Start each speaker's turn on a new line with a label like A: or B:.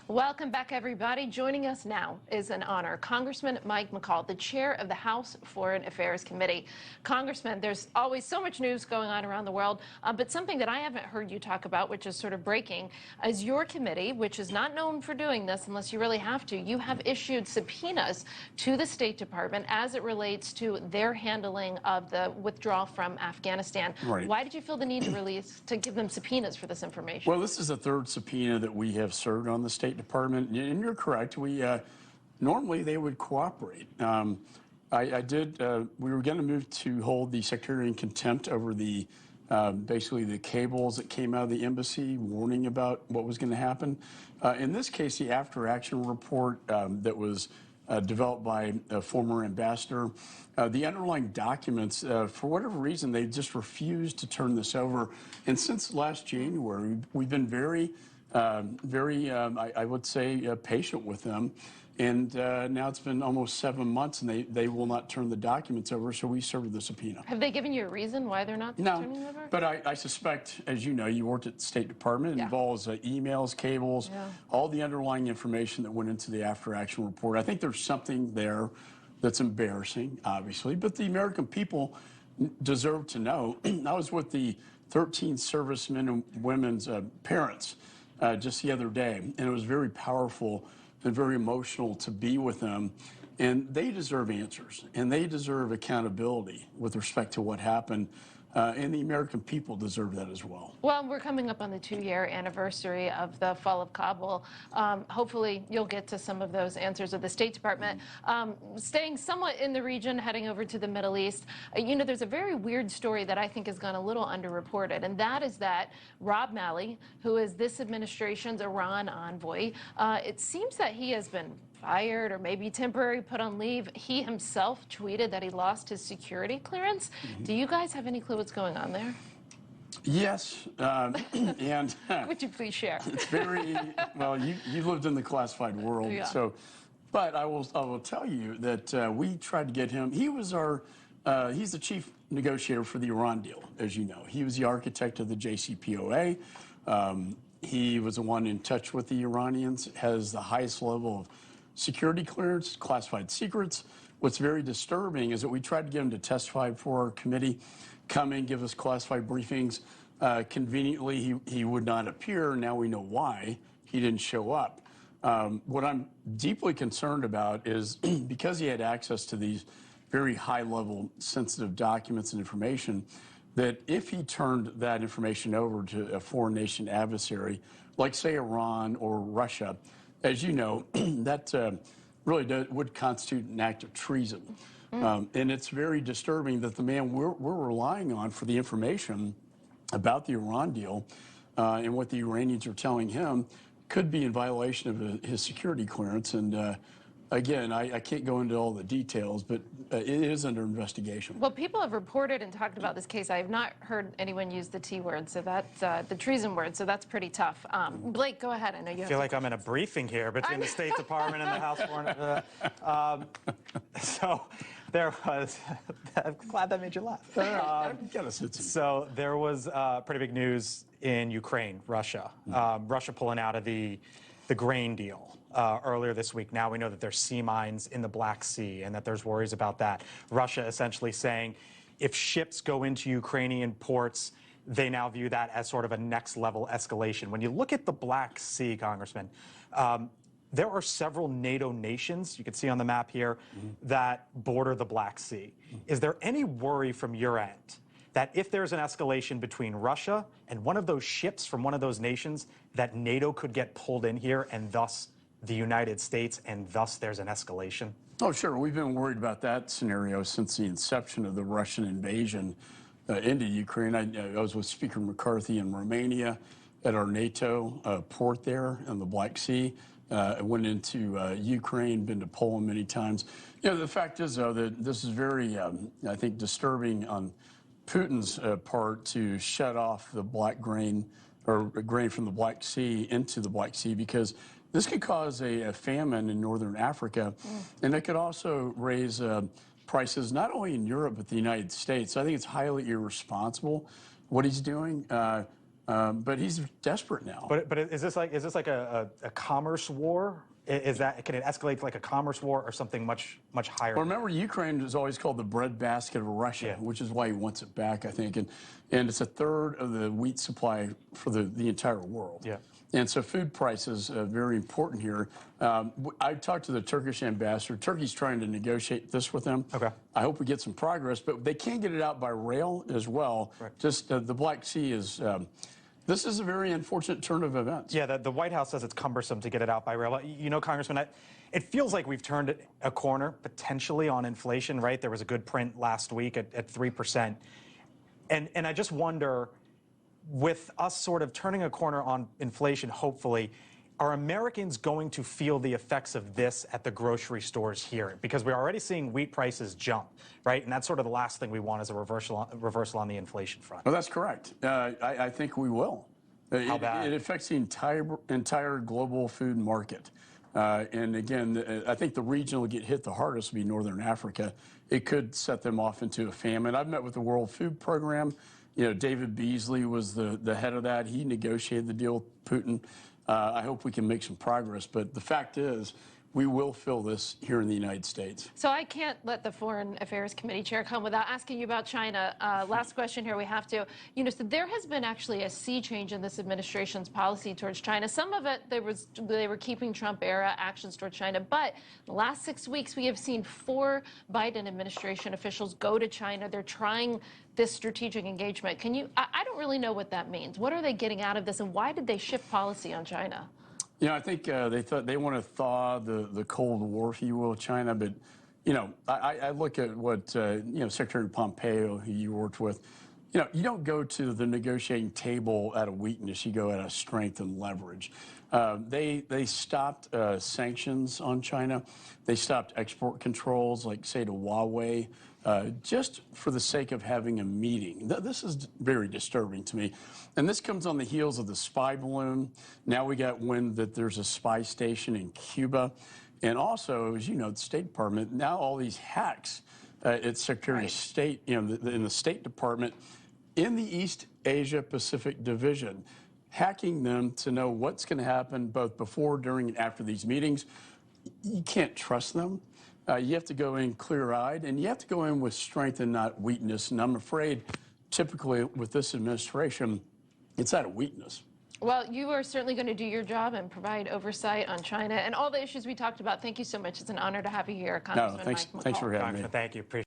A: Welcome back, everybody. Joining us now is an honor. Congressman Mike McCaul, the chair of the House Foreign Affairs Committee. Congressman, there's always so much news going on around the world, but something that I haven't heard you talk about, which is sort of breaking, is your committee, which is not known for doing this unless you really have to. You have issued subpoenas to the State Department as it relates to their handling of the withdrawal from Afghanistan.
B: Right.
A: Why did you feel the need to give them subpoenas for this information?
B: Well, this is the third subpoena that we have served on the State Department, and you're correct. Normally they would cooperate. We were going to move to hold the Secretary in contempt over the basically the cables that came out of the embassy warning about what was going to happen. In this case, the after-action report that was developed by a former ambassador. The underlying documents, for whatever reason, they just refused to turn this over. And since last January, we've been very, I would say, patient with them. And now it's been almost 7 months, and they will not turn the documents over, so we served the subpoena.
A: Have they given you a reason why they're not turning them over?
B: But I suspect, as you know, you worked at the State Department. It involves emails, cables, all the underlying information that went into the after-action report. I think there's something there that's embarrassing, obviously, but the American people deserve to know. I was with the 13 servicemen and women's parents just the other day, and it was very powerful and very emotional to be with them. And they deserve answers, and they deserve accountability with respect to what happened. And the American people deserve that as well.
A: Well, we're coming up on the 2-year anniversary of the fall of Kabul. Hopefully, you'll get to some of those answers of the State Department. Staying somewhat in the region, heading over to the Middle East, you know, there's a very weird story that I think has gone a little underreported, and that is that Rob Malley, who is this administration's Iran envoy, it seems that he has been fired or maybe temporarily put on leave. He himself tweeted that he lost his security clearance. Do you guys have any clue what's going on there?
B: Yes, and
A: would you please share?
B: It's very well. You lived in the classified world, so. But I will tell you that we tried to get him. He was he's the chief negotiator for the Iran deal, as you know. He was the architect of the JCPOA. He was the one in touch with the Iranians. Has the highest level of security clearance, classified secrets. What's very disturbing is that we tried to get him to testify before our committee, come in, give us classified briefings. Conveniently, he would not appear. Now we know why he didn't show up. What I'm deeply concerned about is because he had access to these very high-level sensitive documents and information, that if he turned that information over to a foreign nation adversary, like, say, Iran or Russia, as you know, that really would constitute an act of treason. And it's very disturbing that the man we're relying on for the information about the Iran deal and what the Iranians are telling him could be in violation of his security clearance. And again, I can't go into all the details, but it is under investigation.
A: Well, people have reported and talked about this case. I have not heard anyone use the T word, so that's the treason word, so that's pretty tough. Blake, go ahead. I know you have
C: I feel like I'm in a briefing here between the State Department and the House Foreign. So there was, I'm glad that made you laugh. So there was pretty big news in Ukraine, Russia. Russia pulling out of the grain deal. Earlier this week. Now we know that there's sea mines in the Black Sea and that there's worries about that. Russia essentially saying if ships go into Ukrainian ports, they now view that as sort of a next level escalation. When you look at the Black Sea, Congressman, there are several NATO nations, you can see on the map here, that border the Black Sea. Is there any worry from your end that if there's an escalation between Russia and one of those ships from one of those nations, that NATO could get pulled in here and thus the United States, and thus there's an escalation?
B: Oh, sure. We've been worried about that scenario since the inception of the Russian invasion into Ukraine. I was with Speaker McCarthy in Romania at our NATO port there on the Black Sea. I went into Ukraine, been to Poland many times. You know, the fact is, though, that this is very, I think, disturbing on Putin's part to shut off the black grain or grain from the Black Sea into the Black Sea, because this could cause a famine in northern Africa, and it could also raise prices not only in Europe but the United States. I think it's highly irresponsible what he's doing. but he's desperate now.
C: But is this like a commerce war? Is that, can it escalate to like a commerce war or something much higher?
B: Well, remember, Ukraine is always called the breadbasket of Russia, which is why he wants it back, I think. And it's a third of the wheat supply for the entire world.
C: Yeah.
B: And so food prices are very important here. I talked to the Turkish ambassador. Turkey's trying to negotiate this with them.
C: Okay.
B: I hope we get some progress, but they can't get it out by rail as well.
C: Right.
B: Just the Black Sea is... this is a very unfortunate turn of events.
C: Yeah, the White House says it's cumbersome to get it out by rail. You know, Congressman, it feels like we've turned a corner potentially on inflation, right? There was a good print last week at 3%. And I just wonder, with us sort of turning a corner on inflation, hopefully, are Americans going to feel the effects of this at the grocery stores here? Because we're already seeing wheat prices jump, right? And that's sort of the last thing we want is a reversal on the inflation front.
B: Well, that's correct. I think we will.
C: How bad?
B: It affects the entire global food market. And again, I think the region will get hit the hardest will be Northern Africa. It could set them off into a famine. I've met with the World Food Program. You know, David Beasley was the head of that. He negotiated the deal with Putin. I hope we can make some progress. But the fact is, we will feel this here in the United States.
A: So I can't let the Foreign Affairs Committee chair come without asking you about China. Last question here, we have to. You know, so there has been actually a sea change in this administration's policy towards China. Some of it, they were keeping Trump-era actions towards China. But the last 6 weeks, we have seen 4 Biden administration officials go to China. They're trying this strategic engagement. I don't really know what that means. What are they getting out of this, and why did they shift policy on China?
B: You know, I think they thought they want to thaw the Cold War, if you will, with China. But, you know, I look at what, you know, Secretary Pompeo, who you worked with, you know, you don't go to the negotiating table out of weakness. You go out of strength and leverage. They stopped sanctions on China. They stopped export controls, like, say, to Huawei, just for the sake of having a meeting. This is very disturbing to me. And this comes on the heels of the spy balloon. Now we got wind that there's a spy station in Cuba. And also, as you know, the State Department, now all these hacks at Secretary of State, you know, in the State Department, in the East Asia Pacific Division, hacking them to know what's going to happen both before, during, and after these meetings. You can't trust them. You have to go in clear-eyed, and you have to go in with strength and not weakness. And I'm afraid, typically with this administration, it's out of weakness.
A: Well, you are certainly going to do your job and provide oversight on China and all the issues we talked about. Thank you so much. It's an honor to have you here, Congressman Mike McCaul.
B: Thanks for having me.
C: Thank you. Appreciate it.